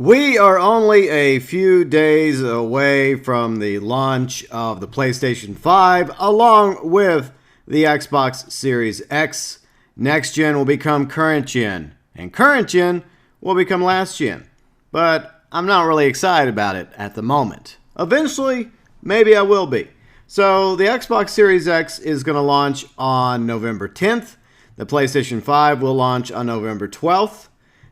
We are only a few days away from the launch of the PlayStation 5, along with the Xbox Series X. Next gen will become current gen, and current gen will become last gen. But I'm not really excited about it at the moment. Eventually, maybe I will be. So the Xbox Series X is going to launch on November 10th. The PlayStation 5 will launch on November 12th.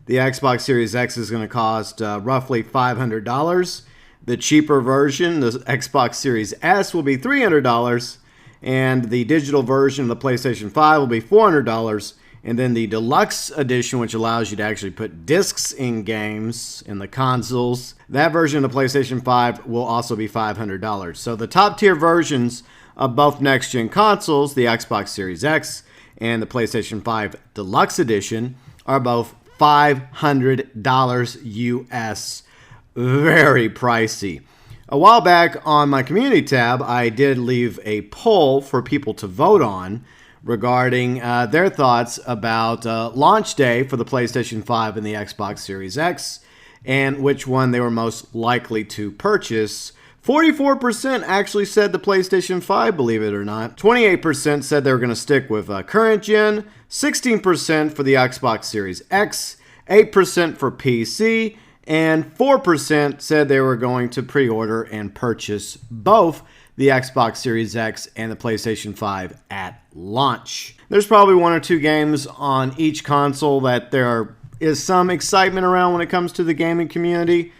The Xbox Series X is going to cost roughly $500. The cheaper version, the Xbox Series S, will be $300. And the digital version of the PlayStation 5 will be $400. And then the deluxe edition, which allows you to actually put discs in games in the consoles, that version of the PlayStation 5 will also be $500. So the top tier versions of both next-gen consoles, the Xbox Series X and the PlayStation 5 Deluxe Edition, are both $500 US. Very pricey. A while back on my community tab, I did leave a poll for people to vote on regarding their thoughts about launch day for the PlayStation 5 and the Xbox Series X, and which one they were most likely to purchase. 44% actually said the PlayStation 5, believe it or not. 28% said they were going to stick with current gen. 16% for the Xbox Series X. 8% for PC. And 4% said they were going to pre-order and purchase both the Xbox Series X and the PlayStation 5 at launch. There's probably one or two games on each console that there is some excitement around when it comes to the gaming community.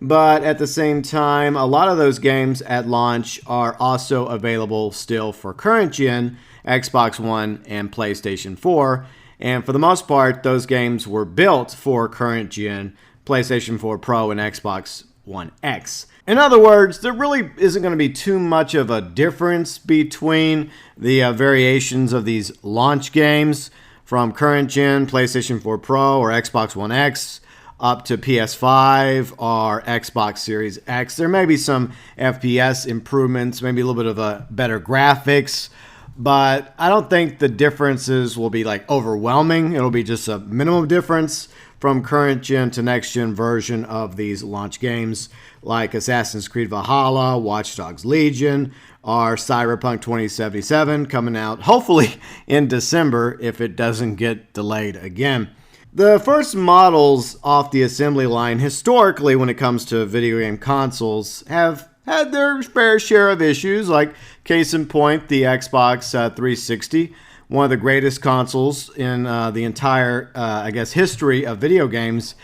But at the same time, a lot of those games at launch are also available still for current gen, Xbox One and PlayStation 4. And for the most part, those games were built for current gen, PlayStation 4 Pro and Xbox One X. In other words, there really isn't going to be too much of a difference between the variations of these launch games from current gen, PlayStation 4 Pro or Xbox One X, up to PS5 or Xbox Series X. There may be some FPS improvements, maybe a little bit of a better graphics, but I don't think the differences will be like overwhelming. It'll be just a minimum difference from current gen to next gen version of these launch games like Assassin's Creed Valhalla, Watch Dogs Legion, or Cyberpunk 2077 coming out hopefully in December if it doesn't get delayed again. The first models off the assembly line, historically, when it comes to video game consoles, have had their fair share of issues, like case in point, the Xbox 360, one of the greatest consoles in the entire, history of video games.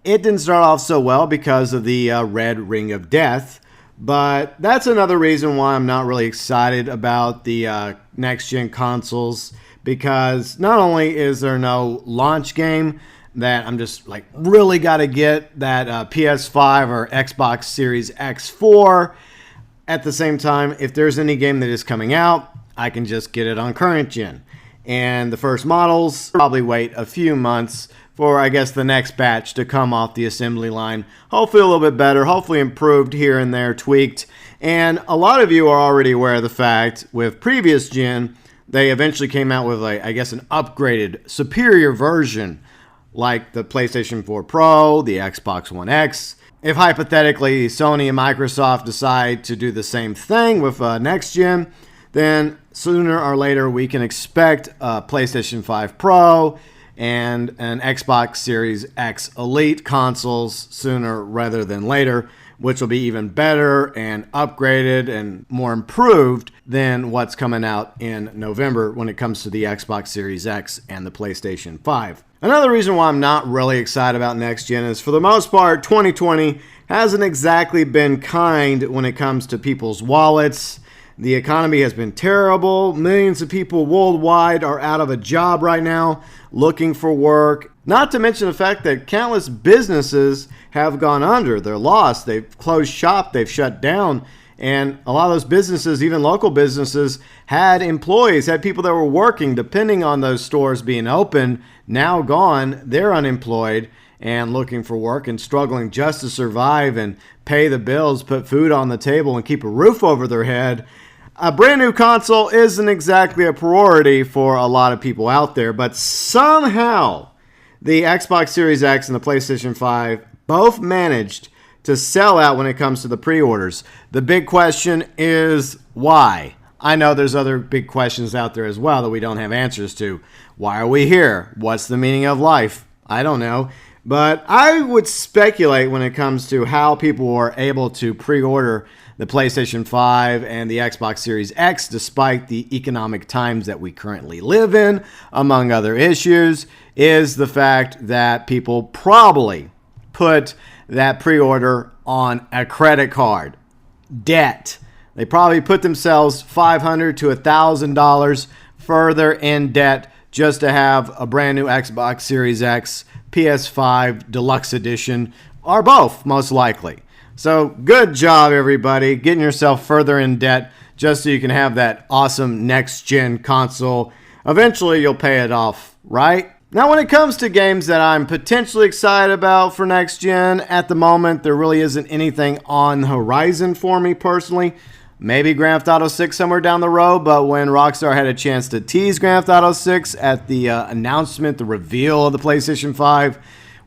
It didn't start off so well because of the red ring of death, but that's another reason why I'm not really excited about the next-gen consoles, because not only is there no launch game that I'm just like really got to get that PS5 or Xbox Series X for, at the same time, if there's any game that is coming out, I can just get it on current gen. And the first models probably wait a few months for, I guess, the next batch to come off the assembly line. Hopefully a little bit better, hopefully improved here and there, tweaked. And a lot of you are already aware of the fact with previous gen, they eventually came out with, an upgraded, superior version like the PlayStation 4 Pro, the Xbox One X. If hypothetically Sony and Microsoft decide to do the same thing with next gen, then sooner or later we can expect a PlayStation 5 Pro and an Xbox Series X Elite consoles sooner rather than later, which will be even better and upgraded and more improved than what's coming out in November when it comes to the Xbox Series X and the PlayStation 5. Another reason why I'm not really excited about next gen is, for the most part, 2020 hasn't exactly been kind when it comes to people's wallets. The economy has been terrible. Millions of people worldwide are out of a job right now, looking for work. Not to mention the fact that countless businesses have gone under. They're lost. They've closed shop. They've shut down. And a lot of those businesses, even local businesses, had employees, had people that were working, depending on those stores being open, now gone. They're unemployed and looking for work and struggling just to survive and pay the bills, put food on the table, and keep a roof over their head. A brand new console isn't exactly a priority for a lot of people out there, but somehow the Xbox Series X and the PlayStation 5 both managed to sell out when it comes to the pre-orders. The big question is why? I know there's other big questions out there as well that we don't have answers to. Why are we here? What's the meaning of life? I don't know. But I would speculate when it comes to how people were able to pre-order the PlayStation 5 and the Xbox Series X despite the economic times that we currently live in, among other issues, is the fact that people probably put that pre-order on a credit card. Debt. They probably put themselves $500 to $1,000 further in debt just to have a brand new Xbox Series X, PS5 Deluxe Edition, or both, most likely. So good job, everybody, getting yourself further in debt just so you can have that awesome next-gen console. Eventually, you'll pay it off, right? Now, when it comes to games that I'm potentially excited about for next gen, at the moment, there really isn't anything on the horizon for me personally. Maybe Grand Theft Auto 6 somewhere down the road, but when Rockstar had a chance to tease Grand Theft Auto 6 at the announcement, the reveal of the PlayStation 5,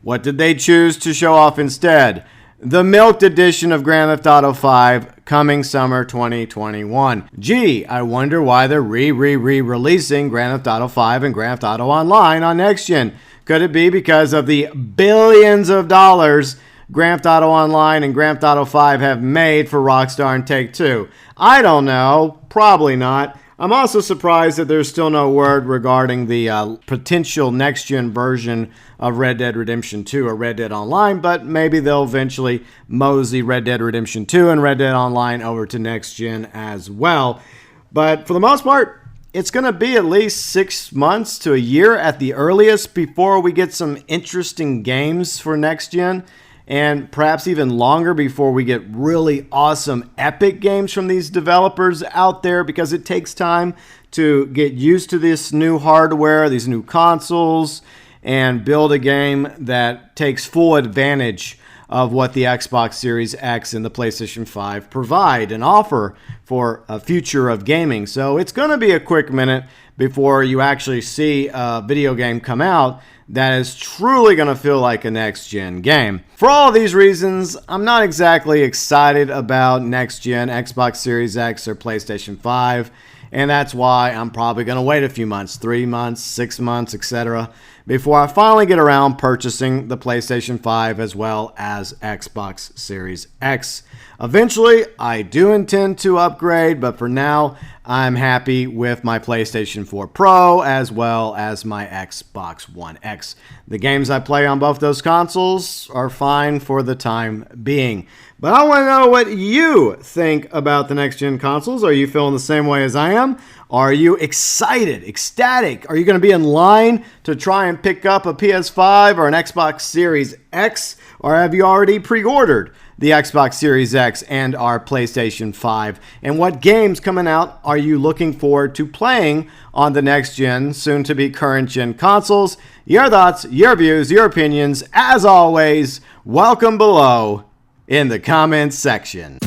what did they choose to show off instead? The milked edition of Grand Theft Auto 5 coming summer 2021. Gee, I wonder why they're re-releasing Grand Theft Auto 5 and Grand Theft Auto Online on next gen. Could it be because of the billions of dollars Grand Theft Auto Online and Grand Theft Auto 5 have made for Rockstar and Take-Two? I don't know. Probably not. I'm also surprised that there's still no word regarding the potential next-gen version of Red Dead Redemption 2 or Red Dead Online, but maybe they'll eventually mosey Red Dead Redemption 2 and Red Dead Online over to next-gen as well. But for the most part, it's going to be at least 6 months to a year at the earliest before we get some interesting games for next-gen, and perhaps even longer before we get really awesome epic games from these developers out there, because it takes time to get used to this new hardware, these new consoles, and build a game that takes full advantage of what the Xbox Series X and the PlayStation 5 provide and offer for a future of gaming. So it's going to be a quick minute before you actually see a video game come out that is truly going to feel like a next-gen game. For all of these reasons, I'm not exactly excited about next-gen Xbox Series X or PlayStation 5, and that's why I'm probably going to wait a few months, 3 months, 6 months, etc., before I finally get around purchasing the PlayStation 5 as well as Xbox Series X. Eventually, I do intend to upgrade, but for now, I'm happy with my PlayStation 4 Pro as well as my Xbox One X. The games I play on both those consoles are fine for the time being. But I want to know what you think about the next-gen consoles. Are you feeling the same way as I am? Are you excited, ecstatic? Are you going to be in line to try and pick up a PS5 or an Xbox Series X? Or have you already pre-ordered the Xbox Series X and our PlayStation 5? And what games coming out are you looking forward to playing on the next-gen, soon-to-be current-gen consoles? Your thoughts, your views, your opinions, as always, welcome below in the comments section.